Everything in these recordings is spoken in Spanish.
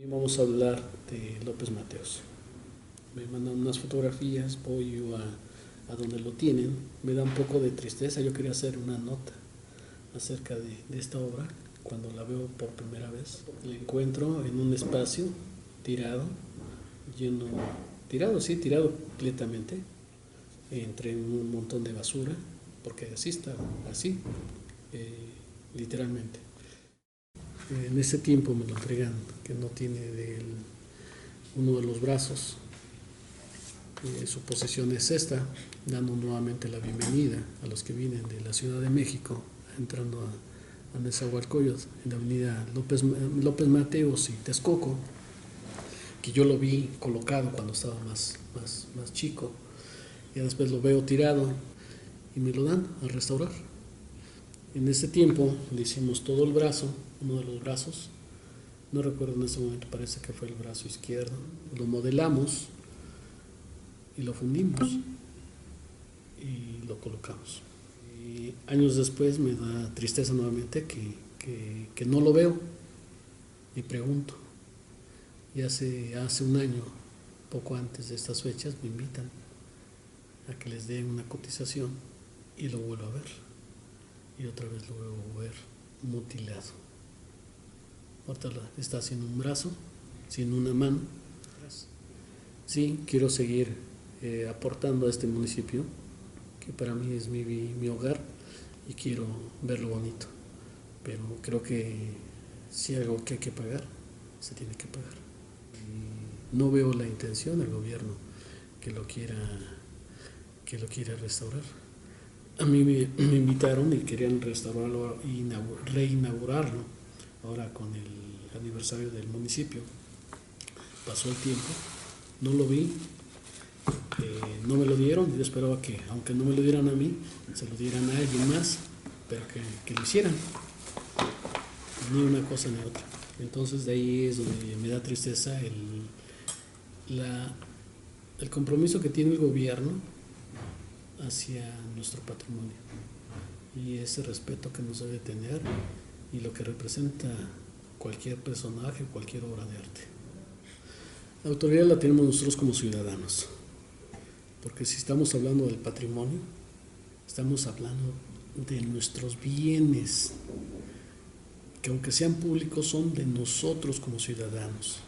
Vamos a hablar de López Mateos. Me mandan unas fotografías, voy yo a donde lo tienen, me da un poco de tristeza. Yo quería hacer una nota acerca de esta obra. Cuando la veo por primera vez, la encuentro en un espacio tirado, lleno, tirado completamente, entre un montón de basura, porque así está, así, eh, literalmente. En ese tiempo me lo entregan, que no tiene uno de los brazos. Su posición es esta, dando nuevamente la bienvenida a los que vienen de la Ciudad de México, entrando a Nezahualcóyotl, en la avenida López Mateos y Texcoco, que yo lo vi colocado cuando estaba más chico. Y después lo veo tirado y me lo dan a restaurar. En ese tiempo le hicimos todo el brazo, uno de los brazos, no recuerdo en ese momento, parece que fue el brazo izquierdo, lo modelamos y lo fundimos y lo colocamos. Y años después me da tristeza nuevamente que no lo veo y pregunto. Y hace un año, poco antes de estas fechas, me invitan a que les dé una cotización y lo vuelvo a ver. Y otra vez lo vuelvo a ver mutilado. Ahorita está sin un brazo, sin una mano. Sí, quiero seguir aportando a este municipio, que para mí es mi hogar, y quiero verlo bonito. Pero creo que si hay algo que hay que pagar, se tiene que pagar. Y no veo la intención del gobierno que lo quiera restaurar. A mí me invitaron y querían restaurarlo y reinaugurarlo ahora con el aniversario del municipio. Pasó el tiempo, no lo vi, no me lo dieron. Yo esperaba que, aunque no me lo dieran a mí, se lo dieran a alguien más, pero que lo hicieran, ni una cosa ni otra. Entonces de ahí es donde me da tristeza el compromiso que tiene el gobierno hacia nuestro patrimonio y ese respeto que nos debe tener y lo que representa cualquier personaje, cualquier obra de arte. La autoridad la tenemos nosotros como ciudadanos, porque si estamos hablando del patrimonio, estamos hablando de nuestros bienes, que aunque sean públicos son de nosotros como ciudadanos,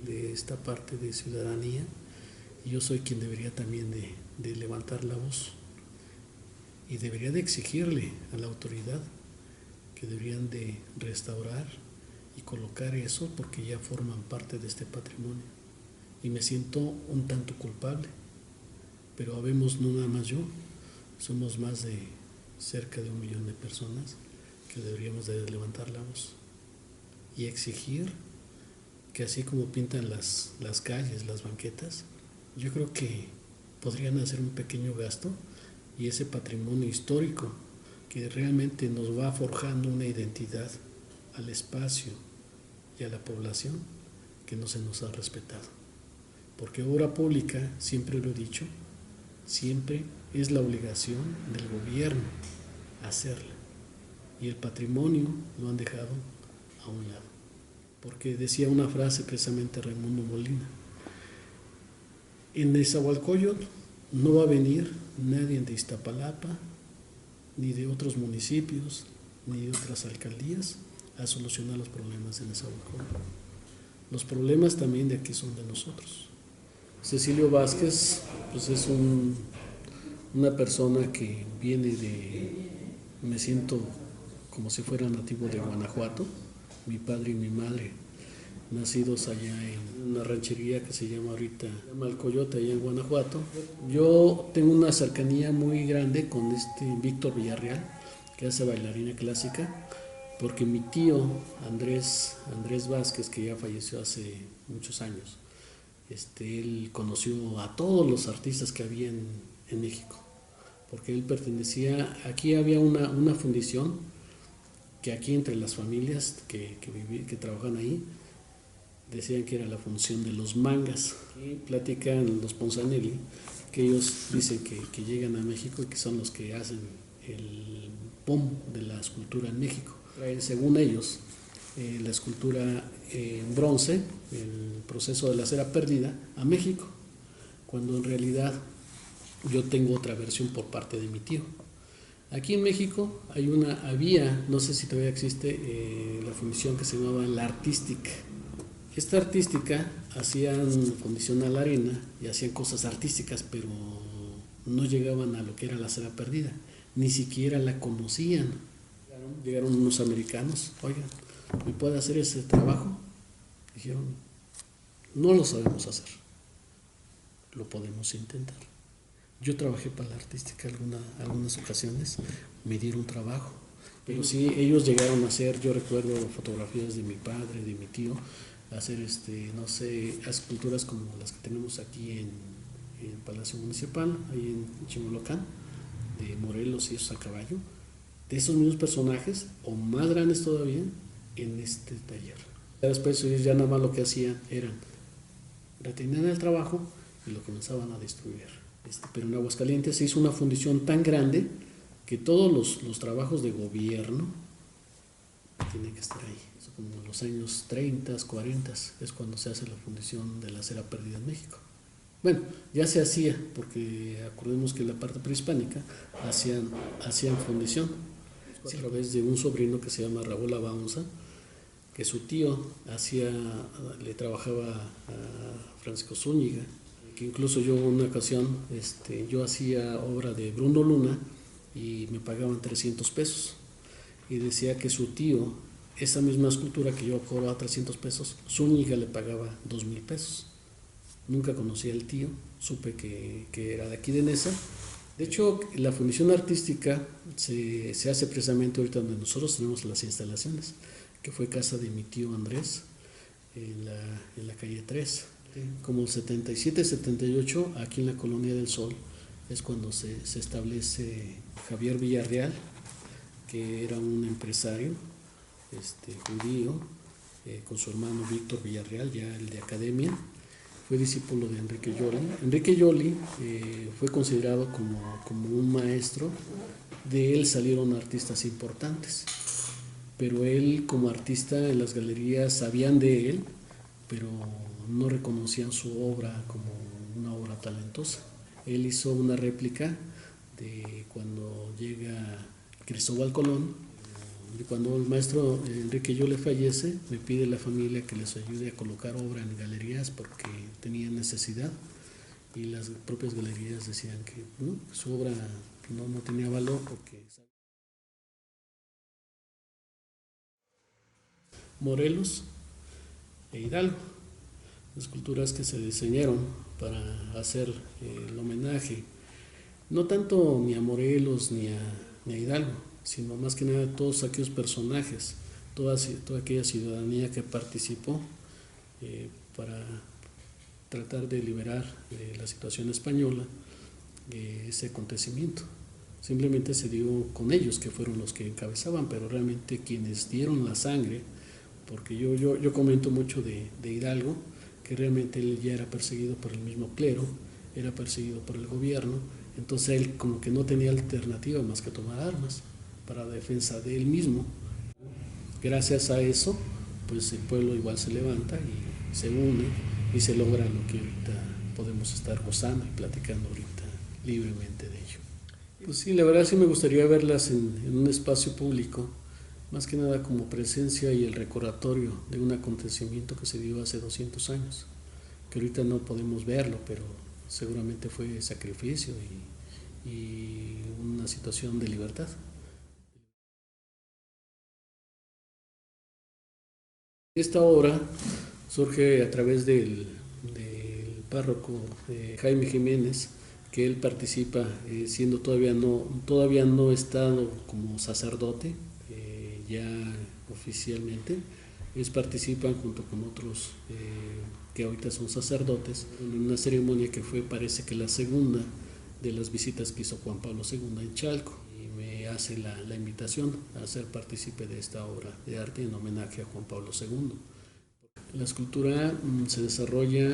de esta parte de ciudadanía, y yo soy quien debería también de levantar la voz y debería de exigirle a la autoridad que deberían de restaurar y colocar eso, porque ya forman parte de este patrimonio. Y me siento un tanto culpable, pero habemos no nada más yo, somos más de cerca de 1 millón de personas que deberíamos de levantar la voz y exigir que así como pintan las calles, las banquetas, yo creo que podrían hacer un pequeño gasto y ese patrimonio histórico que realmente nos va forjando una identidad al espacio y a la población que no se nos ha respetado. Porque obra pública, siempre lo he dicho, siempre es la obligación del gobierno hacerla. Y el patrimonio lo han dejado a un lado. Porque decía una frase precisamente Raimundo Molina: en Nezahualcóyotl no va a venir nadie de Iztapalapa, ni de otros municipios, ni de otras alcaldías a solucionar los problemas de Nezahualcóyotl. Los problemas también de aquí son de nosotros. Cecilio Vázquez pues es una persona que viene me siento como si fuera nativo de Guanajuato. Mi padre y mi madre nacidos allá en una ranchería que se llama ahorita Malcoyote, allá en Guanajuato. Yo tengo una cercanía muy grande con Víctor Villarreal, que hace bailarina clásica, porque mi tío Andrés Vázquez, que ya falleció hace muchos años, él conoció a todos los artistas que había en México, porque él pertenecía, aquí había una fundición que aquí entre las familias que trabajan ahí decían que era la función de los mangas. Y platican los Ponzanelli que ellos dicen que llegan a México y que son los que hacen el boom de la escultura en México. Según ellos, la escultura en bronce, el proceso de la cera perdida, a México, cuando en realidad yo tengo otra versión por parte de mi tío. Aquí en México había, no sé si todavía existe, la fundición que se llamaba la Artística. Esta artística hacían fundición a la arena y hacían cosas artísticas, pero no llegaban a lo que era la cera perdida, ni siquiera la conocían. Llegaron unos americanos, oigan, ¿me puede hacer ese trabajo? Dijeron, no lo sabemos hacer, lo podemos intentar. Yo trabajé para la artística algunas ocasiones, me dieron trabajo, pero sí, ellos llegaron a hacer, yo recuerdo fotografías de mi padre, de mi tío, hacer, no sé, esculturas como las que tenemos aquí en Palacio Municipal, ahí en Chimalhuacán, de Morelos y esos a caballo, de esos mismos personajes, o más grandes todavía, en este taller. Después ellos ya nada más lo que hacían eran, retenían el trabajo y lo comenzaban a destruir. Pero en Aguascalientes se hizo una fundición tan grande que todos los trabajos de gobierno tienen que estar ahí. Eso como en los años 30, 40 es cuando se hace la fundición de la cera perdida en México. Bueno, ya se hacía, porque acordemos que en la parte prehispánica hacían fundición a través de un sobrino que se llama Raúl Abaunza, que su tío le trabajaba a Francisco Zúñiga, que incluso yo en una ocasión yo hacía obra de Bruno Luna y me pagaban 300 pesos y decía que su tío, esa misma escultura que yo cobraba 300 pesos, Zúñiga le pagaba 2,000 pesos. Nunca conocí al tío, supe que era de aquí de Nesa. De hecho, la fundición artística se hace precisamente ahorita donde nosotros tenemos las instalaciones, que fue casa de mi tío Andrés, en la calle 3. Como el 77, 78, aquí en la Colonia del Sol, es cuando se establece Javier Villarreal, que era un empresario judío, con su hermano Víctor Villarreal, ya el de academia. Fue discípulo de Enrique Joly. Enrique Joly fue considerado como un maestro. De él salieron artistas importantes, pero él como artista en las galerías sabían de él, pero no reconocían su obra como una obra talentosa. Él hizo una réplica de cuando llega Cristóbal Colón. Y cuando el maestro Enrique Joly fallece, me pide la familia que les ayude a colocar obra en galerías porque tenían necesidad, y las propias galerías decían que no, su obra no tenía valor porque... Morelos e Hidalgo, esculturas que se diseñaron para hacer el homenaje, no tanto ni a Morelos ni a Hidalgo, sino más que nada a todos aquellos personajes, toda aquella ciudadanía que participó para tratar de liberar de la situación española ese acontecimiento. Simplemente se dio con ellos, que fueron los que encabezaban, pero realmente quienes dieron la sangre, porque yo comento mucho de Hidalgo, que realmente él ya era perseguido por el mismo clero, era perseguido por el gobierno, entonces él como que no tenía alternativa más que tomar armas para la defensa de él mismo. Gracias a eso, pues el pueblo igual se levanta y se une y se logra lo que ahorita podemos estar gozando y platicando ahorita libremente de ello. Pues sí, la verdad sí me gustaría verlas en un espacio público, más que nada como presencia y el recordatorio de un acontecimiento que se dio hace 200 años, que ahorita no podemos verlo, pero seguramente fue sacrificio y una situación de libertad. Esta obra surge a través del párroco Jaime Jiménez, que él participa siendo todavía no estado como sacerdote, ya oficialmente. Ellos participan junto con otros que ahorita son sacerdotes en una ceremonia que fue, parece que la segunda de las visitas que hizo Juan Pablo II en Chalco, y me hace la invitación a ser partícipe de esta obra de arte en homenaje a Juan Pablo II. La escultura se desarrolla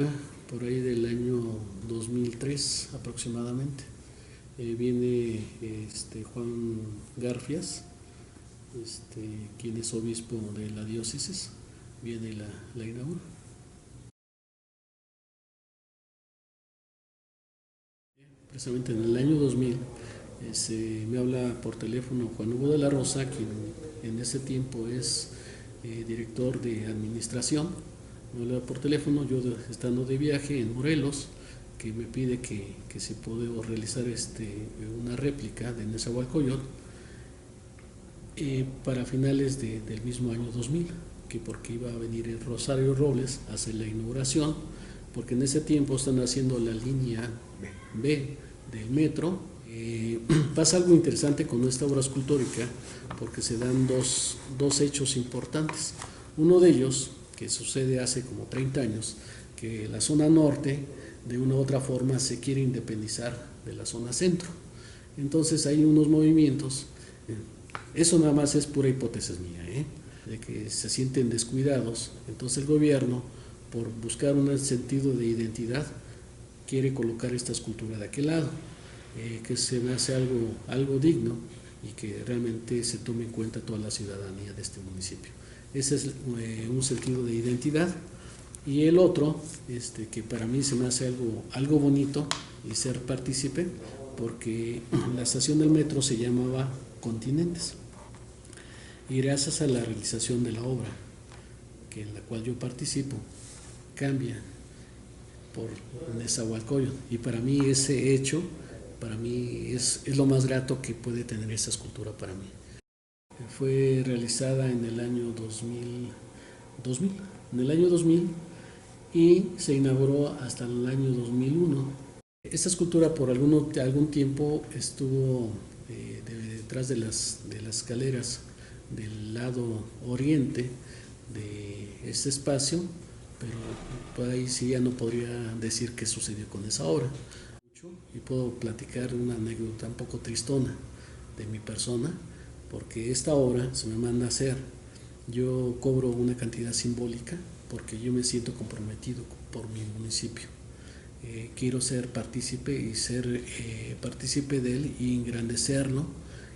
por ahí del año 2003 aproximadamente. Viene Juan Garfias, quien es obispo de la diócesis, viene y la inaugura. Precisamente en el año 2000 me habla por teléfono Juan Hugo de la Rosa, quien en ese tiempo es director de administración. Me habla por teléfono, yo estando de viaje en Morelos, que me pide que si puedo realizar una réplica de Nezahualcóyotl para finales del mismo año 2000, que porque iba a venir el Rosario Robles a hacer la inauguración, porque en ese tiempo están haciendo la línea B del metro. Pasa algo interesante con esta obra escultórica porque se dan dos hechos importantes. Uno de ellos, que sucede hace como 30 años, que la zona norte de una u otra forma se quiere independizar de la zona centro. Entonces hay unos movimientos, eso nada más es pura hipótesis mía, de que se sienten descuidados. Entonces el gobierno, por buscar un sentido de identidad, quiere colocar esta escultura de aquel lado, que se me hace algo digno y que realmente se tome en cuenta toda la ciudadanía de este municipio. Ese es un sentido de identidad. Y el otro, que para mí se me hace algo bonito y ser partícipe, porque la estación del metro se llamaba Continentes. Y gracias a la realización de la obra, en la cual yo participo, cambia por Nezahualcóyotl. Y para mí ese hecho, para mí es lo más grato que puede tener esa escultura para mí. Fue realizada en el año 2000 y se inauguró hasta el año 2001. Esta escultura por algún tiempo estuvo detrás de las escaleras del lado oriente de este espacio, pero por ahí sí ya no podría decir qué sucedió con esa obra. Y puedo platicar una anécdota un poco tristona de mi persona, porque esta obra se me manda a hacer. Yo cobro una cantidad simbólica porque yo me siento comprometido por mi municipio. Quiero ser partícipe y ser partícipe de él y engrandecerlo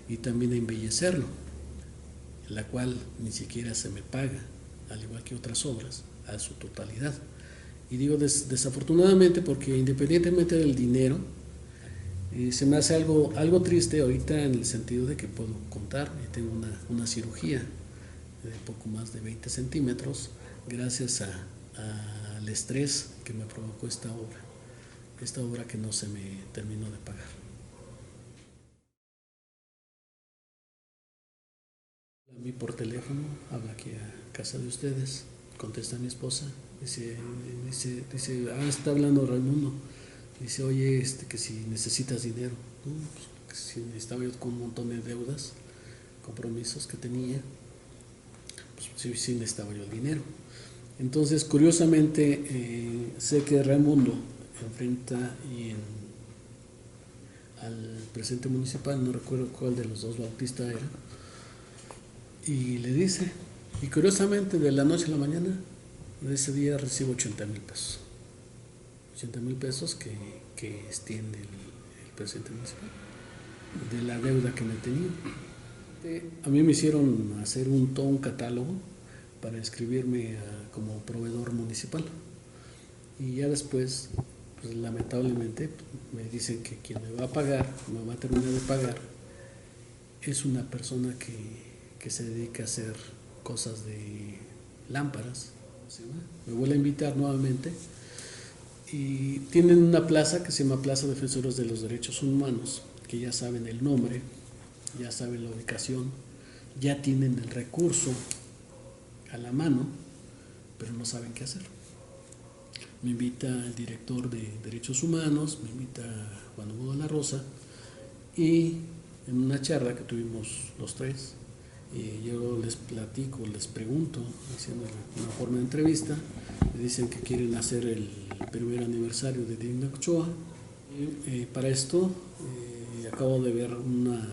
y también embellecerlo, la cual ni siquiera se me paga, al igual que otras obras, a su totalidad. Y digo desafortunadamente porque independientemente del dinero, se me hace algo triste ahorita en el sentido de que puedo contar, y tengo una cirugía de poco más de 20 centímetros gracias al estrés que me provocó esta obra que no se me terminó de pagar. A mí por teléfono, habla aquí a casa de ustedes, contesta mi esposa, dice, está hablando Raimundo, dice, oye, que si necesitas dinero, ¿no? Pues, si estaba yo con un montón de deudas, compromisos que tenía, pues sí necesitaba yo el dinero. Entonces, curiosamente, sé que Raimundo enfrenta al presidente municipal, no recuerdo cuál de los dos Bautista era, y le dice, y curiosamente de la noche a la mañana, de ese día recibo 80,000 pesos. 80,000 pesos que extiende el presidente municipal de la deuda que me tenía. A mí me hicieron hacer todo un catálogo para inscribirme como proveedor municipal. Y ya después, pues lamentablemente, me dicen que quien me va a pagar, me va a terminar de pagar, es una persona que se dedica a hacer cosas de lámparas. Me vuelve a invitar nuevamente y tienen una plaza que se llama Plaza Defensores de los Derechos Humanos, que ya saben el nombre, ya saben la ubicación, ya tienen el recurso a la mano, pero no saben qué hacer. Me invita el director de Derechos Humanos, me invita Juan Hugo de la Rosa, y en una charla que tuvimos los tres, yo les platico, les pregunto, haciendo una forma de entrevista, me dicen que quieren hacer el primer aniversario de Digna Ochoa. Para esto acabo de ver un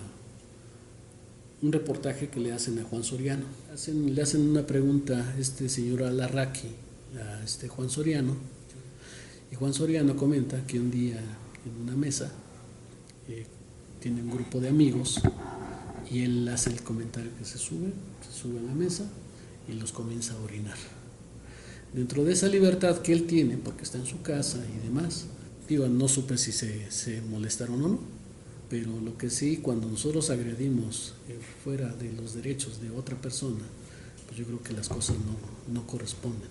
reportaje que le hacen a Juan Soriano. Le hacen una pregunta a este señor Alarraqui, a Juan Soriano, y Juan Soriano comenta que un día en una mesa tiene un grupo de amigos y él hace el comentario que se sube a la mesa y los comienza a orinar. Dentro de esa libertad que él tiene, porque está en su casa y demás, digo, no supe si se molestaron o no, pero lo que sí, cuando nosotros agredimos fuera de los derechos de otra persona, pues yo creo que las cosas no corresponden.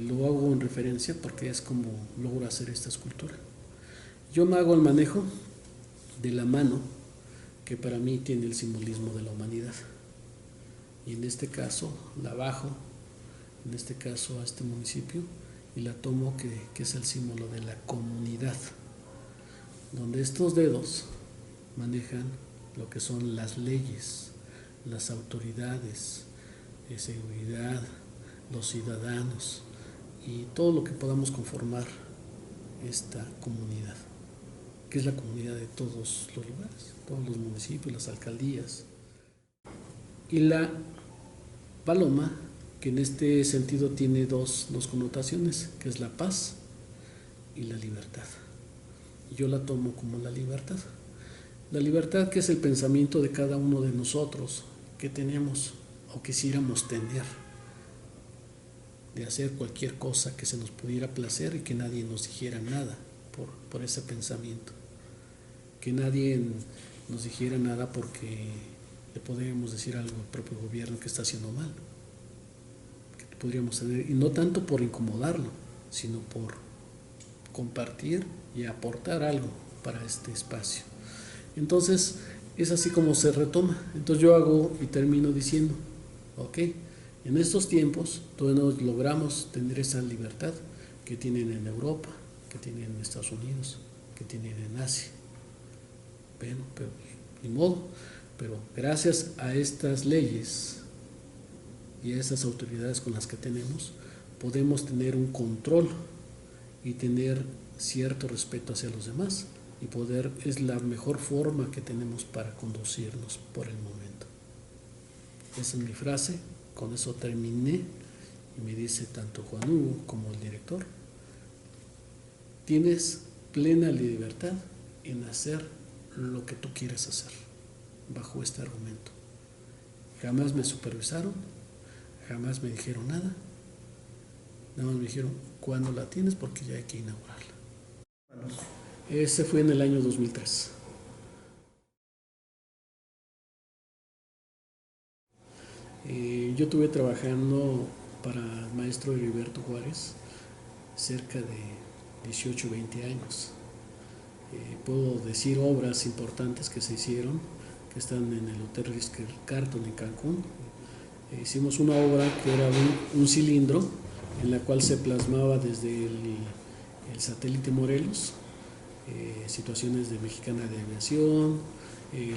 Lo hago en referencia porque es como logro hacer esta escultura. Yo me hago el manejo de la mano, que para mí tiene el simbolismo de la humanidad, y en este caso la bajo, en este caso a este municipio, y la tomo que es el símbolo de la comunidad, donde estos dedos manejan lo que son las leyes, las autoridades de seguridad, los ciudadanos y todo lo que podamos conformar esta comunidad, que es la comunidad de todos los lugares, todos los municipios, las alcaldías. Y la paloma, que en este sentido tiene dos connotaciones, que es la paz y la libertad. Yo la tomo como la libertad. La libertad, que es el pensamiento de cada uno de nosotros que tenemos o quisiéramos tener, de hacer cualquier cosa que se nos pudiera placer y que nadie nos dijera nada por ese pensamiento, que nadie nos dijera nada porque le podríamos decir algo al propio gobierno que está haciendo mal, que podríamos tener, y no tanto por incomodarlo, sino por compartir y aportar algo para este espacio. Entonces es así como se retoma. Entonces yo hago y termino diciendo, ok, en estos tiempos todos logramos tener esa libertad que tienen en Europa, que tienen en Estados Unidos, que tienen en Asia. Bueno, pero ni modo, pero gracias a estas leyes y a esas autoridades con las que tenemos, podemos tener un control y tener cierto respeto hacia los demás, y poder, es la mejor forma que tenemos para conducirnos por el momento. Esa es mi frase, con eso terminé, y me dice tanto Juan Hugo como el director: tienes plena libertad en hacer lo que tú quieres hacer, bajo este argumento. Jamás me supervisaron, jamás me dijeron nada, nada más me dijeron cuándo la tienes porque ya hay que inaugurarla. Ese fue en el año 2003. Yo estuve trabajando para el maestro Heriberto Juárez cerca de 18 o 20 años. Puedo decir obras importantes que se hicieron, que están en el Hotel Ritz-Carlton en Cancún. Hicimos una obra que era un cilindro en la cual se plasmaba desde el satélite Morelos, situaciones de Mexicana de Aviación,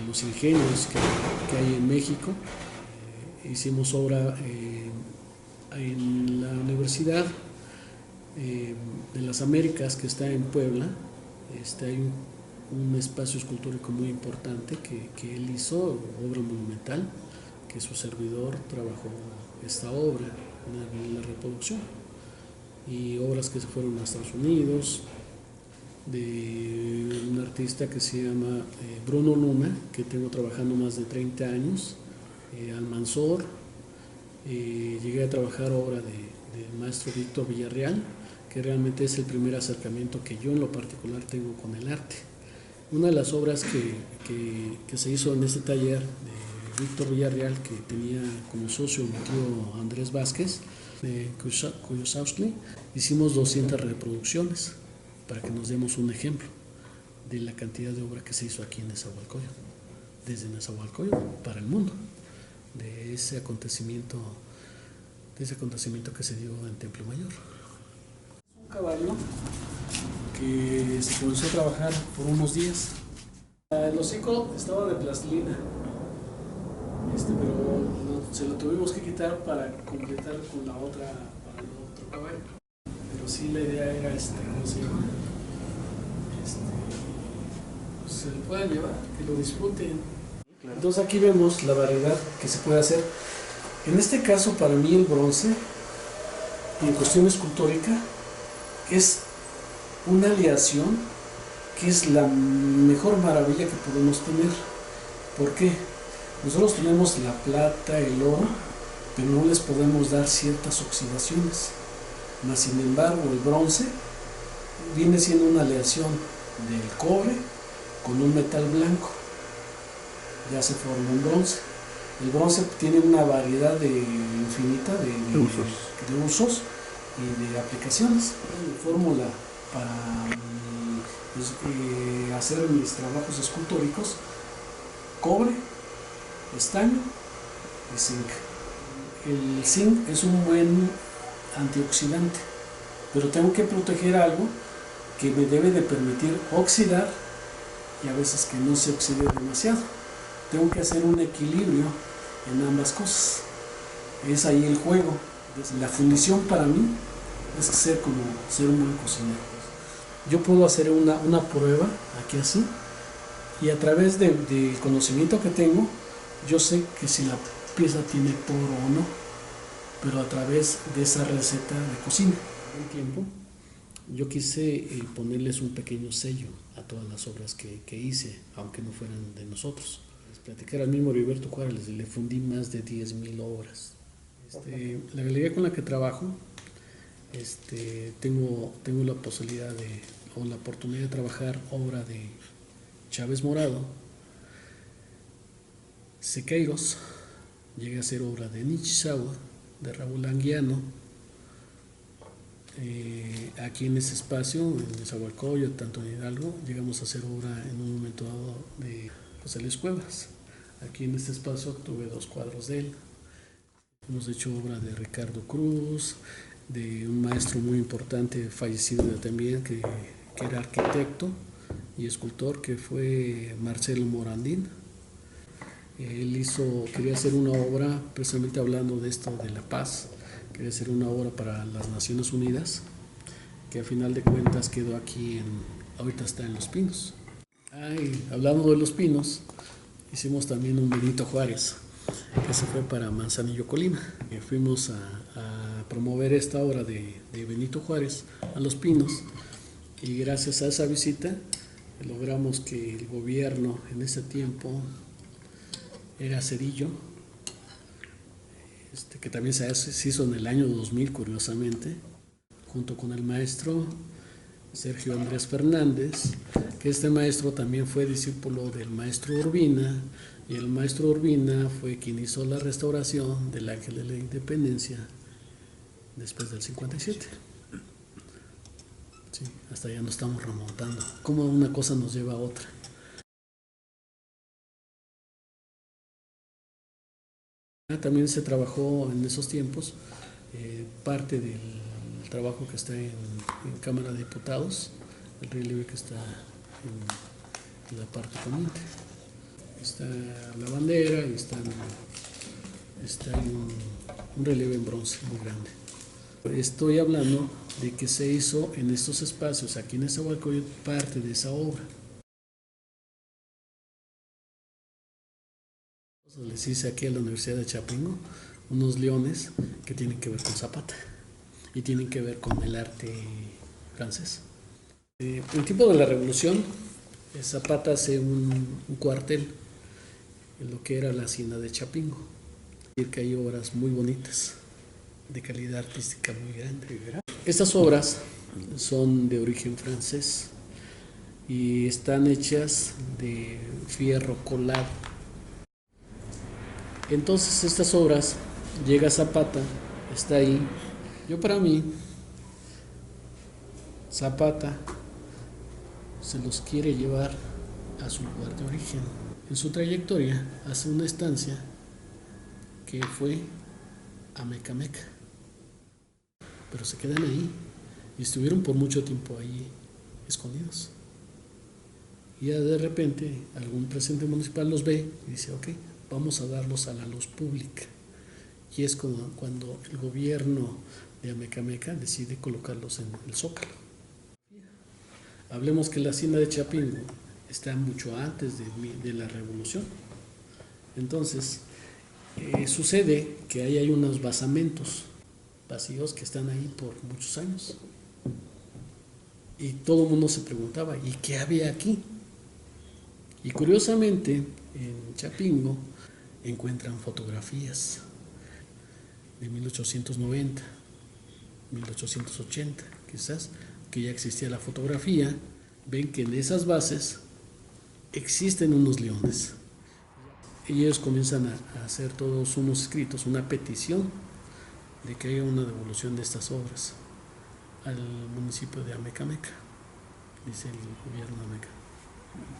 los ingenios que hay en México. Hicimos obra en la Universidad de las Américas, que está en Puebla. Hay un espacio escultórico muy importante que él hizo, obra monumental, que su servidor trabajó esta obra en la reproducción, y obras que se fueron a Estados Unidos, de un artista que se llama Bruno Luna, que tengo trabajando más de 30 años, Almanzor. Llegué a trabajar obra del maestro Víctor Villarreal, que realmente es el primer acercamiento que yo en lo particular tengo con el arte. Una de las obras que se hizo en este taller de Víctor Villarreal, que tenía como socio mi tío Andrés Vázquez de Kuyosowski, hicimos 200 reproducciones para que nos demos un ejemplo de la cantidad de obra que se hizo aquí en Nezahualcóyotl, desde Nezahualcóyotl para el mundo, de ese acontecimiento que se dio en Templo Mayor. Un caballo que se comenzó a trabajar por unos días. El hocico estaba de plastilina, pero se lo tuvimos que quitar para completar con para el otro caballo. Pero sí, la idea era, ¿cómo se llama? Se lo puedan llevar, que lo disfruten. Entonces aquí vemos la variedad que se puede hacer. En este caso, para mí el bronce, en cuestión escultórica, es una aleación que es la mejor maravilla que podemos tener. ¿Por qué? Nosotros tenemos la plata, el oro, pero no les podemos dar ciertas oxidaciones. Mas, sin embargo, el bronce viene siendo una aleación del cobre con un metal blanco. Ya se forma un bronce. El bronce tiene una variedad infinita de usos y de aplicaciones. Mi fórmula para hacer mis trabajos escultóricos: cobre, estaño y zinc. El zinc es un buen antioxidante, pero tengo que proteger algo que me debe de permitir oxidar y a veces que no se oxide demasiado. Tengo que hacer un equilibrio en ambas cosas. Es ahí el juego. La fundición para mí es ser como ser un buen cocinero. Yo puedo hacer una prueba aquí así, y a través del conocimiento que tengo, yo sé que si la pieza tiene poro o no, pero a través de esa receta de cocina. Un tiempo yo quise ponerles un pequeño sello a todas las obras que hice, aunque no fueran de nosotros. Les platicar al mismo Heriberto Juárez, le fundí más de 10,000 obras. La galería con la que trabajo, tengo la posibilidad o la oportunidad de trabajar obra de Chávez Morado, Sequeiros, llegué a hacer obra de Nishizawa, de Raúl Anguiano. Aquí en ese espacio, en Nezahualcóyotl, tanto en Hidalgo, llegamos a hacer obra en un momento dado de José Luis Cuevas. Aquí en este espacio tuve 2 cuadros de él. Hemos hecho obra de Ricardo Cruz, de un maestro muy importante, fallecido también, que era arquitecto y escultor, que fue Marcelo Morandín. Él quería hacer una obra, precisamente hablando de esto de la paz, quería hacer una obra para las Naciones Unidas, que a final de cuentas quedó aquí, ahorita está en Los Pinos. Hablando de Los Pinos, hicimos también un Benito Juárez, que se fue para Manzanillo, Colima. Fuimos a promover esta obra de Benito Juárez a Los Pinos, y gracias a esa visita logramos que el gobierno en ese tiempo era Cedillo, que también se hizo en el año 2000, curiosamente, junto con el maestro Sergio Andrés Fernández, que este maestro también fue discípulo del maestro Urbina, y el maestro Urbina fue quien hizo la restauración del Ángel de la Independencia después del 57. Sí, hasta allá nos estamos remontando. Como una cosa nos lleva a otra. También se trabajó en esos tiempos parte del trabajo que está en Cámara de Diputados, el relieve que está en la parte poniente. Está la bandera y está un relieve en bronce muy grande. Estoy hablando de que se hizo en estos espacios, aquí en Nezahualcóyotl, parte de esa obra. Les hice aquí a la Universidad de Chapingo unos leones que tienen que ver con Zapata y tienen que ver con el arte francés. En el tiempo de la Revolución, Zapata hace un cuartel en lo que era la hacienda de Chapingo. Que hay obras muy bonitas, de calidad artística muy grande. Estas obras son de origen francés y están hechas de fierro colado. Entonces estas obras, llega Zapata, está ahí. Para mí, Zapata se los quiere llevar a su lugar de origen. En su trayectoria hace una estancia que fue a Mecameca, pero se quedan ahí y estuvieron por mucho tiempo ahí escondidos. Y ya de repente algún presidente municipal los ve y dice: ok, vamos a darlos a la luz pública. Y es cuando el gobierno de Amecameca decide colocarlos en el Zócalo. Hablemos que la hacienda de Chapingo está mucho antes de la Revolución. Entonces, sucede que ahí hay unos basamentos vacíos que están ahí por muchos años. Y todo el mundo se preguntaba: ¿y qué había aquí? Y curiosamente, en Chapingo, encuentran fotografías de 1890, 1880 quizás, que ya existía la fotografía. Ven que en esas bases existen unos leones. Y ellos comienzan a hacer todos unos escritos, una petición de que haya una devolución de estas obras al municipio de Amecameca, dice el gobierno de Ameca.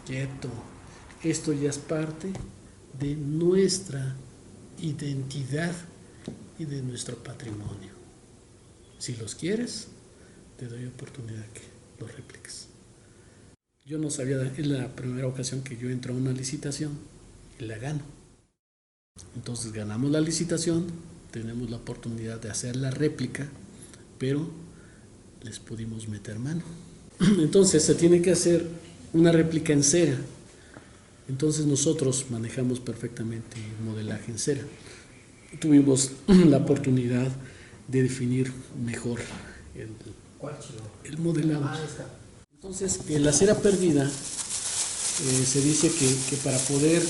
Quieto, esto ya es parte de nuestra identidad y de nuestro patrimonio. Si los quieres, te doy oportunidad que los repliques. Yo no sabía, es la primera ocasión que yo entro a una licitación y la gano. Entonces ganamos la licitación, tenemos la oportunidad de hacer la réplica, pero les pudimos meter mano. Entonces se tiene que hacer una réplica en cera. Entonces nosotros manejamos perfectamente el modelaje en cera. Tuvimos la oportunidad de definir mejor el modelado. Entonces, la cera perdida, se dice que para poder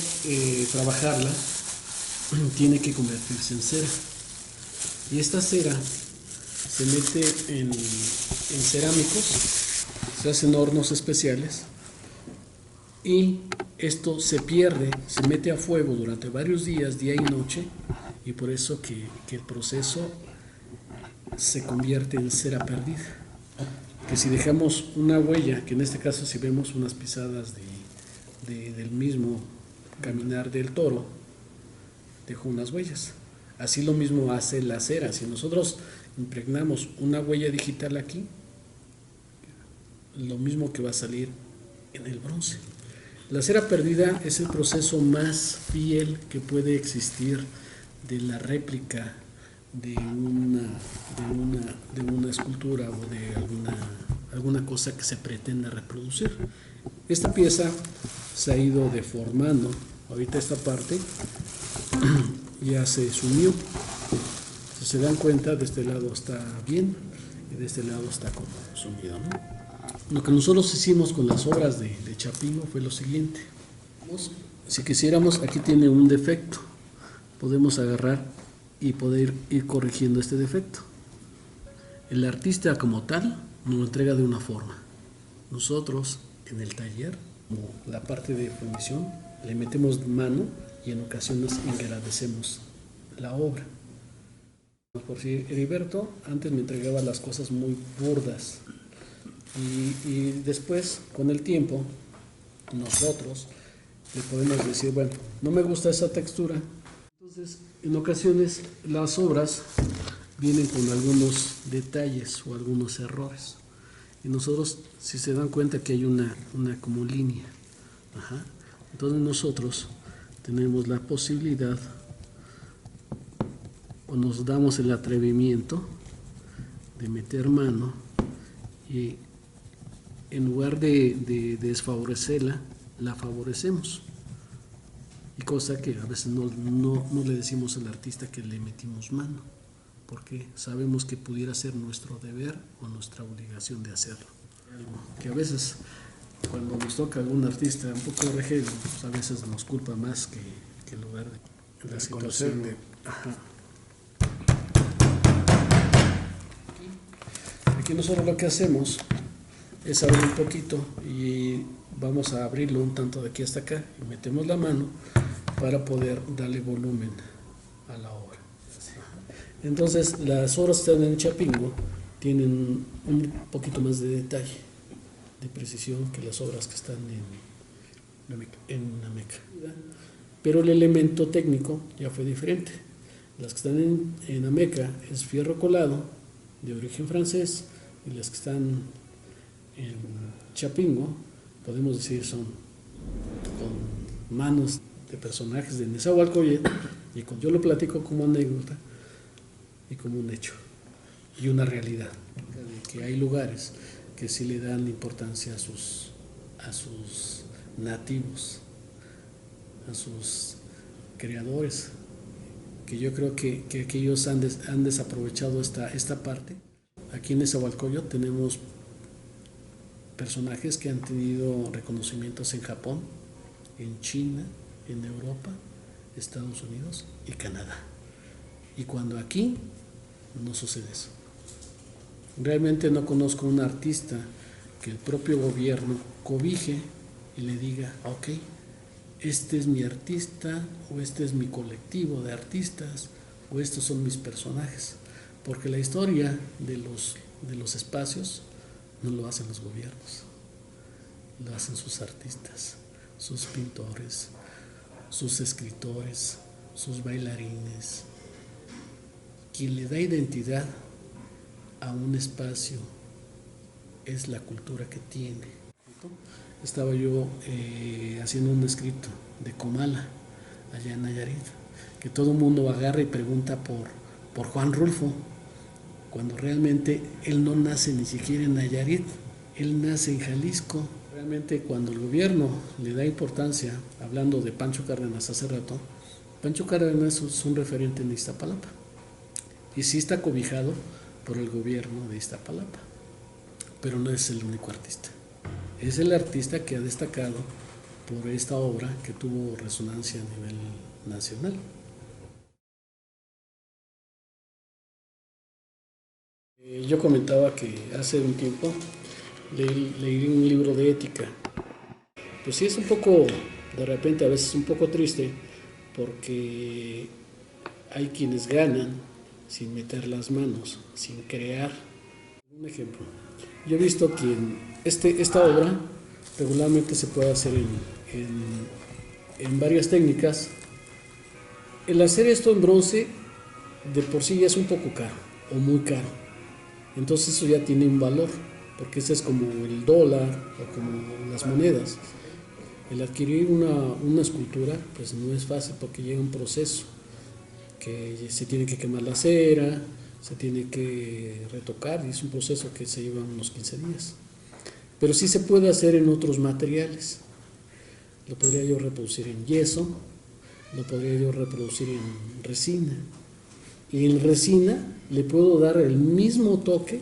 trabajarla, tiene que convertirse en cera. Y esta cera se mete en cerámicos, se hacen hornos especiales y esto se pierde, se mete a fuego durante varios días, día y noche, y por eso que el proceso se convierte en cera perdida. Que si dejamos una huella, que en este caso si vemos unas pisadas del mismo caminar del toro, dejó unas huellas. Así lo mismo hace la cera. Si nosotros impregnamos una huella digital aquí, lo mismo que va a salir en el bronce. La cera perdida es el proceso más fiel que puede existir de la réplica de una escultura o de alguna cosa que se pretenda reproducir. Esta pieza se ha ido deformando. Ahorita esta parte ya se sumió. Si se dan cuenta, de este lado está bien y de este lado está como sumido, ¿no? Lo que nosotros hicimos con las obras de Chapingo fue lo siguiente. Si quisiéramos, aquí tiene un defecto, podemos agarrar y poder ir corrigiendo este defecto. El artista como tal nos lo entrega de una forma. Nosotros en el taller, como la parte de fundición, le metemos mano y en ocasiones engrandecemos la obra. Por si Heriberto antes me entregaba las cosas muy burdas y después con el tiempo nosotros le podemos decir, bueno, no me gusta esa textura. Entonces en ocasiones las obras vienen con algunos detalles o algunos errores y nosotros, si se dan cuenta que hay una como línea, entonces nosotros tenemos la posibilidad o nos damos el atrevimiento de meter mano y en lugar de desfavorecerla, la favorecemos. Y cosa que a veces no le decimos al artista que le metimos mano, porque sabemos que pudiera ser nuestro deber o nuestra obligación de hacerlo. Que a veces cuando nos toca algún artista un poco RG, pues a veces nos culpa más que en lugar de la situación de... Aquí nosotros lo que hacemos es abrir un poquito y vamos a abrirlo un tanto de aquí hasta acá y metemos la mano para poder darle volumen a la obra. Entonces las obras que están en Chapingo tienen un poquito más de detalle, de precisión que las obras que están en Ameca. Pero el elemento técnico ya fue diferente. Las que están en Ameca es fierro colado de origen francés y las que están en Chapingo, podemos decir, son con manos de personajes de Nezahualcóyotl, y yo lo platico como anécdota y como un hecho y una realidad, de que hay lugares que sí le dan importancia a sus nativos, a sus creadores, que yo creo que ellos han desaprovechado esta parte. Aquí en Nezahualcóyotl tenemos personajes que han tenido reconocimientos en Japón, en China, en Europa, Estados Unidos y Canadá. Y cuando aquí no sucede eso. Realmente no conozco un artista que el propio gobierno cobije y le diga, ok, este es mi artista o este es mi colectivo de artistas o estos son mis personajes. Porque la historia de los espacios no lo hacen los gobiernos, lo hacen sus artistas, sus pintores, sus escritores, sus bailarines. Quien le da identidad a un espacio es la cultura que tiene. Estaba yo haciendo un escrito de Comala, allá en Nayarit, que todo el mundo agarra y pregunta por Juan Rulfo, cuando realmente él no nace ni siquiera en Nayarit, él nace en Jalisco. Realmente cuando el gobierno le da importancia, hablando de Pancho Cárdenas hace rato, Pancho Cárdenas es un referente en Iztapalapa y sí está cobijado por el gobierno de Iztapalapa, pero no es el único artista. Es el artista que ha destacado por esta obra que tuvo resonancia a nivel nacional. Yo comentaba que hace un tiempo leí un libro de ética. Pues sí, es un poco, de repente a veces un poco triste, porque hay quienes ganan sin meter las manos, sin crear. Un ejemplo, yo he visto que esta obra regularmente se puede hacer en varias técnicas. El hacer esto en bronce de por sí ya es un poco caro o muy caro. Entonces eso ya tiene un valor, porque ese es como el dólar o como las monedas. El adquirir una escultura pues no es fácil porque llega un proceso que se tiene que quemar la cera, se tiene que retocar y es un proceso que se lleva unos 15 días. Pero sí se puede hacer en otros materiales. Lo podría yo reproducir en yeso, lo podría yo reproducir en resina. Y en resina le puedo dar el mismo toque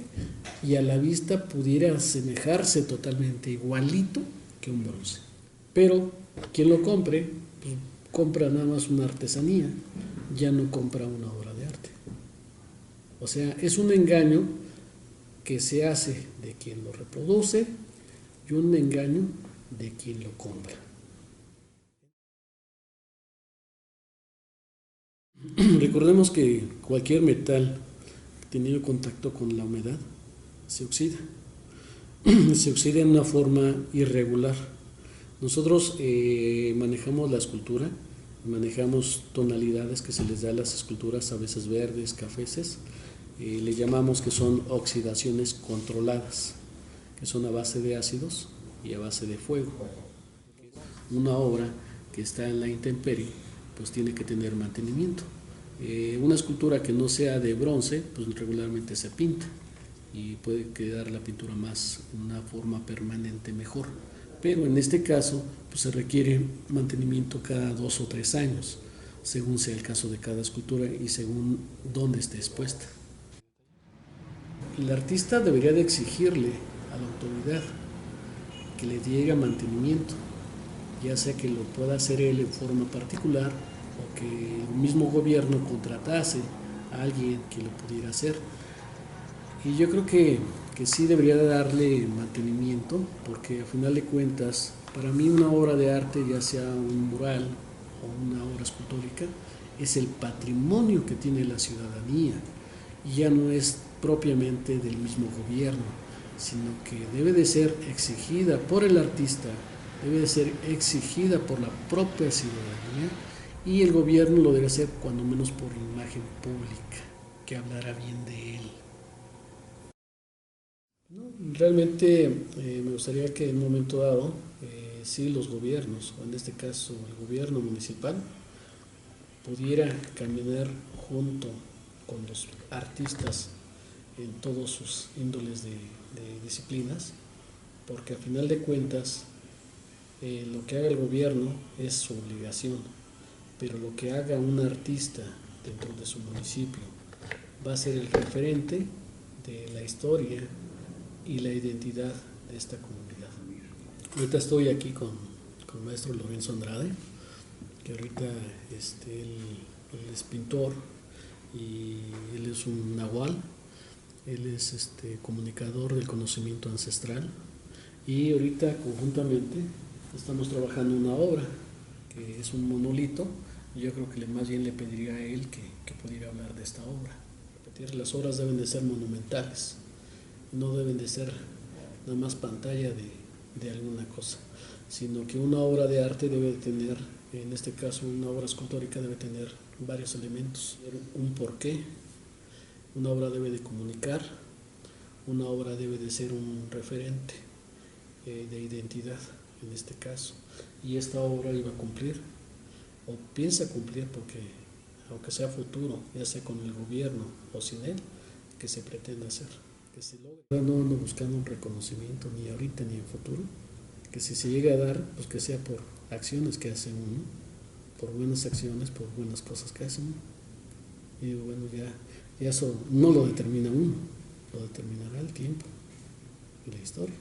y a la vista pudiera asemejarse totalmente igualito que un bronce. Pero quien lo compre, pues compra nada más una artesanía, ya no compra una obra de arte. O sea, es un engaño que se hace de quien lo reproduce y un engaño de quien lo compra. Recordemos que cualquier metal teniendo contacto con la humedad se oxida. Se oxida en una forma irregular. Nosotros manejamos la escultura, manejamos tonalidades que se les da a las esculturas, a veces verdes, cafeces, le llamamos que son oxidaciones controladas, que son a base de ácidos y a base de fuego. Una obra que está en la intemperie, pues tiene que tener mantenimiento. Una escultura que no sea de bronce, pues regularmente se pinta y puede quedar la pintura más, una forma permanente mejor. Pero en este caso pues se requiere mantenimiento cada 2 o 3 años, según sea el caso de cada escultura y según dónde esté expuesta. El artista debería de exigirle a la autoridad que le diera mantenimiento, ya sea que lo pueda hacer él en forma particular o que el mismo gobierno contratase a alguien que lo pudiera hacer. Y yo creo que sí debería darle mantenimiento, porque a final de cuentas, para mí una obra de arte, ya sea un mural o una obra escultórica, es el patrimonio que tiene la ciudadanía y ya no es propiamente del mismo gobierno, sino que debe de ser exigida por el artista, debe de ser exigida por la propia ciudadanía y el gobierno lo debe hacer cuando menos por imagen pública, que hablara bien de él. No, realmente me gustaría que en un momento dado, sí los gobiernos, o en este caso el gobierno municipal, pudiera caminar junto con los artistas en todos sus índoles de disciplinas, porque a final de cuentas lo que haga el gobierno es su obligación, pero lo que haga un artista dentro de su municipio va a ser el referente de la historia y la identidad de esta comunidad. Ahorita estoy aquí con el maestro Lorenzo Andrade, que ahorita él es pintor y él es un nahual, él es comunicador del conocimiento ancestral y ahorita conjuntamente estamos trabajando una obra que es un monolito. Yo creo que más bien le pediría a él que pudiera hablar de esta obra. Las obras deben de ser monumentales, no deben de ser nada más pantalla de alguna cosa, sino que una obra de arte debe tener, en este caso una obra escultórica debe tener varios elementos, un porqué, una obra debe de comunicar, una obra debe de ser un referente de identidad en este caso, y esta obra iba a cumplir o piensa cumplir porque aunque sea futuro, ya sea con el gobierno o sin él, que se pretende hacer, que se logre. No ando buscando un reconocimiento ni ahorita ni en futuro, que si se llega a dar, pues que sea por acciones que hace uno, por buenas acciones, por buenas cosas que hace uno. Y bueno, ya eso no lo determina uno, lo determinará el tiempo y la historia.